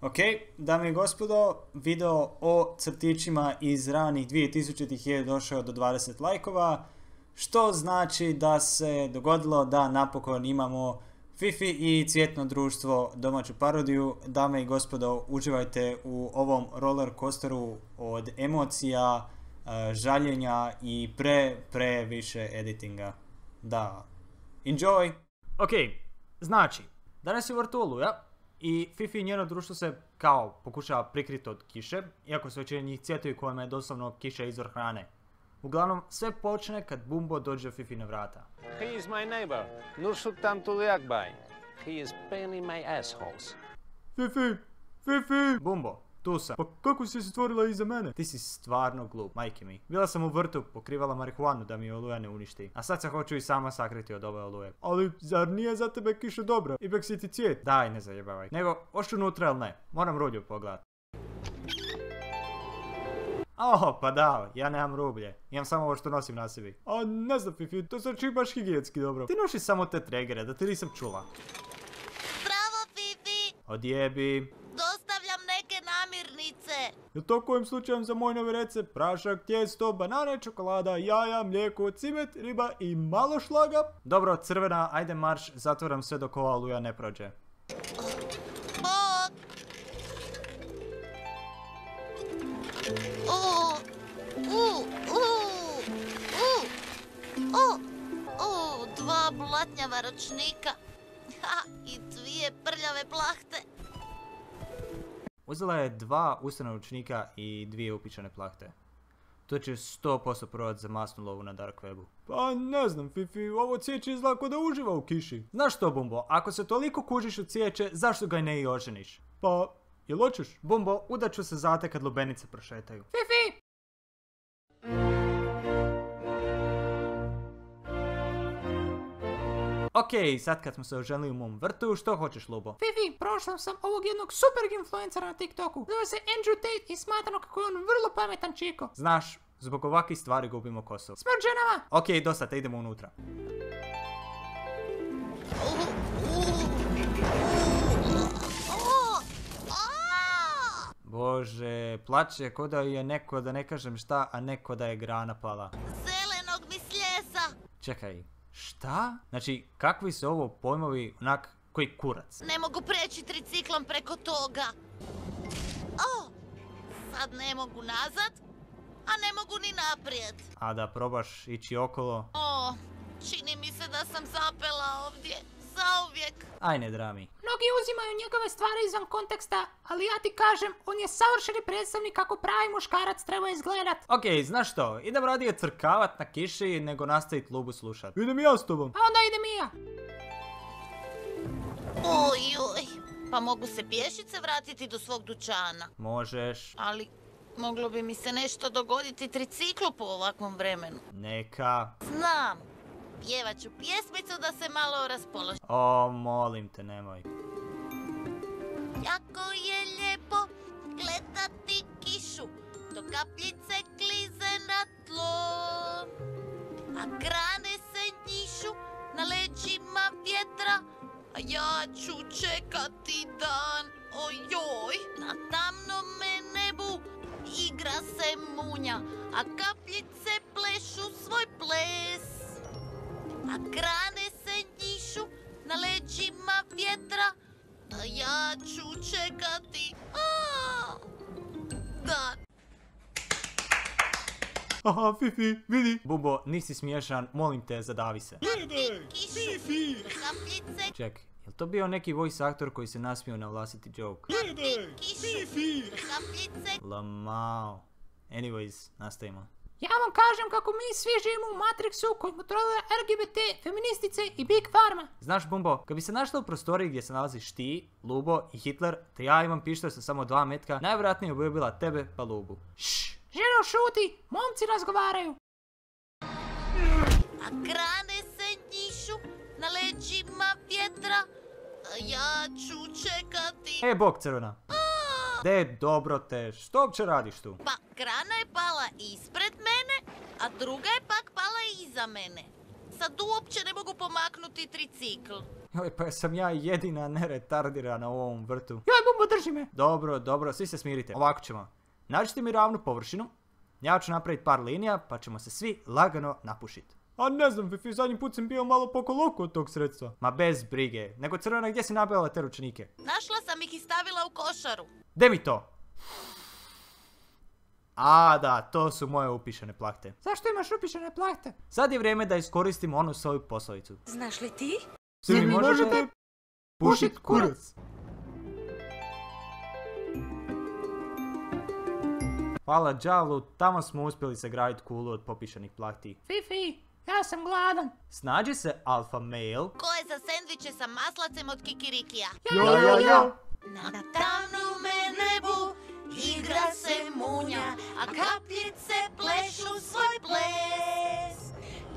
Ok, dame i gospodo, video o crtićima iz ranih 2000-ih je došao do 20 lajkova, što znači da se dogodilo da napokon imamo Fifi i Cvjetno društvo domaću parodiju. Dame i gospodo, uživajte u ovom roller coasteru od emocija, žaljenja i previše editinga. Da, enjoy! Ok, znači, danas je vrtu Oluja i Fifi i njeno društvo se kao pokušava prikriti od kiše, iako su većina njih cvjetovi kojima je doslovno kiša izvor hrane. Uglavnom, sve počne kad Bumbo dođe Fifi na vrata. He is my neighbor, Nur Sultan Tuliakbay. He is paining my assholes. Fifi! Bumbo, tu sam. Pa kako si se stvorila iza mene? Ti si stvarno glup, majke mi. Bila sam u vrtu, pokrivala marihuanu da mi Oluja ne uništi. A sad se hoću i sama sakriti od ove Oluje. Ali zar nije za tebe kiša dobra? Ipak si ti cvijet. Daj, ne zajebavaj. Nego, ošu unutra ili ne? Moram rulju pogledat. Pa da, ja nemam rublje. Imam samo ovo što nosim na sebi. A ne znam, Fifi, to znači baš higijenski dobro. Ti nosi samo te tregere, da ti nisam čula. Bravo, Fifi! Odjebi. Dostavljam neke namirnice. Je to kojim slučajem za moj novi recept? Prašak, tijesto, banane, čokolada, jaja, mlijeko, cimet, riba i malo šlaga? Dobro, crvena, ajde marš, zatvoram sve dok ova Oluja ne prođe. Bog! Dva blatnjava ročnika. I dvije prljave plahte. Uzela je 2 usrana ručnika i 2 upičane plahte. To će 100% prodati za masnu lovu na dark webu. Pa ne znam, Fifi, ovo cvijeće izgleda kao da uživa u kiši. Znaš što, Bumbo, ako se toliko kužiš u cvijeće, zašto ga ne i oženiš? Pa, jel hoćeš? Bumbo, udat ću se zate kad lubenice prošetaju. Fifi! Ok, sad kad smo se oženili u mom vrtu, što hoćeš, Lubo? Fifi, prošla sam ovog jednog super influencera na TikToku. Zove se Andrew Tate i smatrano kako je on vrlo pametan čiko. Znaš, zbog ovakvih stvari gubimo kosu. Smrt ženama! Ok, dosta, te idemo unutra. Bože, plače ko da je neko, da ne kažem šta, a neko da je grana pala. Zelenog mi sljesa. Čekaj, šta? Znači, kakvi su ovo pojmovi onak koji kurac? Ne mogu preći triciklom preko toga. Sad ne mogu nazad, a ne mogu ni naprijed. A da probaš ići okolo? Čini mi se da sam zapela ovdje. Zauvijek. Aj ne drami. Mnogi uzimaju njegove stvari izvan konteksta, ali ja ti kažem, on je savršeni predstavnik kako pravi muškarac treba izgledat. Ok, znaš što, idem radije crkavat na kiši nego nastavit Lubu slušat. Idem ja s tobom. A onda idem i ja. Oj, pa mogu se pješice vratiti do svog dućana. Možeš. Ali moglo bi mi se nešto dogoditi triciklu po ovakvom vremenu. Neka. Znam. Pjevat ću pjesmicu da se malo raspoloži. Molim te, nemoj. Jako je lijepo gledati kišu, dok kapljice klize na tlo. A grane se njišu na leđima vjetra, a ja ću čekati dan, ojoj. Na tamnome nebu igra se munja, a kapljice plešu svoj ples. A grane se njišu na leđima vjetra, a ja ću čekati dan. Aha, Fifi, vidi. Bumbo, nisi smiješan, molim te, zadavi se. Gledaj, Fifi! Kapljice. Ček, jel to bio neki voice aktor koji se nasmio na vlastiti joke? Gledaj, Fifi! Kapljice. Lamao. Anyways, nastavimo. Ja vam kažem kako mi svi živimo u Matrixu koji kontrolira LGBT, feministice i Big Pharma. Znaš, Bumbo, kad bi se našla u prostoriji gdje se nalaziš ti, Lubo i Hitler, te ja imam pištolj sa samo 2 metka, najvjerojatnije bi ubila tebe pa Lubu. Ššš, ženo šuti, momci razgovaraju. A grane se njišu na leđima vjetra, a ja ću čekati. Bog crvena. Dobro te, što uopće radiš tu? Pa, grana je pala ispred mene, a druga je pak pala iza mene. Sad uopće ne mogu pomaknuti tricikl. Joj, pa sam ja jedina neretardirana u ovom vrtu. Joj, Bumbo, drži me. Dobro, svi se smirite. Ovako ćemo. Nađite mi ravnu površinu, ja ću napraviti par linija, pa ćemo se svi lagano napušiti. A ne znam, Fifi, zadnji put sam bio malo pokoloko od tog sredstva. Ma bez brige, nego Crvena, gdje si nabavila te ručnike? Našla sam ih i stavila u košaru. De mi to! A da, to su moje upišene plahte. Zašto imaš upišene plahte? Sad je vrijeme da iskoristimo onu svoju poslovicu. Znaš li ti? Svi mi možete pušit kurac. Hvala đavlu, tamo smo uspjeli sagraditi kulu od popišanih plahti. Fifi, ja sam gladan. Snađi se alfa male. Ko je za sendviče sa maslacem od kikirikija? Jo. Na tamnome nebu igra se munja, a kapljice plešu svoj ples.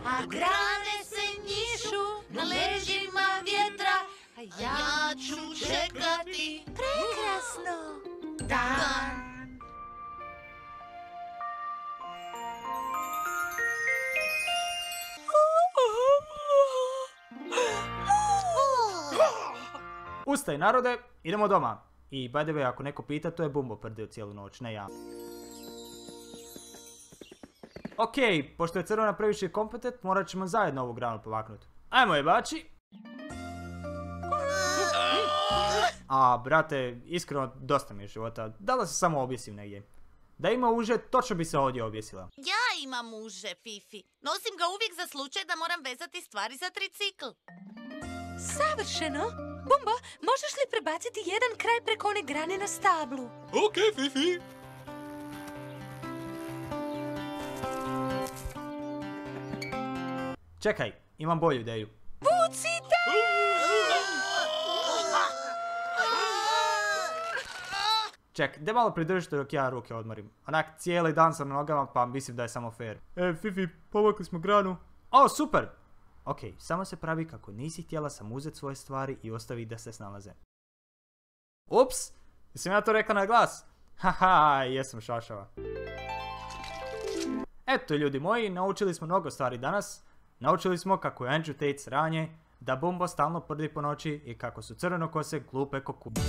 A grane se njišu na leđima vjetra, a ja ću čekati prekrasno dan. Ustaj narode, idemo doma. I by the way, ako neko pita, to je Bumbo prdio cijelu noć, ne ja. Ok, pošto je Crvena previše kompetent, morat ćemo zajedno ovu granu povaknuti. Ajmo je bači. A, brate, iskreno, dosta mi je života. Da li se samo objesim negdje? Da ima uže, točno bi se ovdje objesila. Ja imam uže, Fifi. Nosim ga uvijek za slučaj da moram vezati stvari za tricikl. Savršeno. Bumbo, možeš li prebaciti jedan kraj preko one grane na stablu? Ok, Fifi. Čekaj, imam bolju ideju. Pucite! Ček, de malo pridržite dok ja ruke odmorim. Onak, cijeli dan sam na nogama, pa mislim da je samo fair. Fifi, povukli smo granu. O, super! Ok, samo se pravi kako nisi htjela sam uzeti svoje stvari i ostavi da se snalaze. Ups! Jesam ja to rekla na glas? Haha, jesam šašava. Eto ljudi moji, naučili smo mnogo stvari danas. Naučili smo kako je Andrew Tate sranje, da Bumbo stalno prdi po noći i kako su crvenokose glupe ko kuće.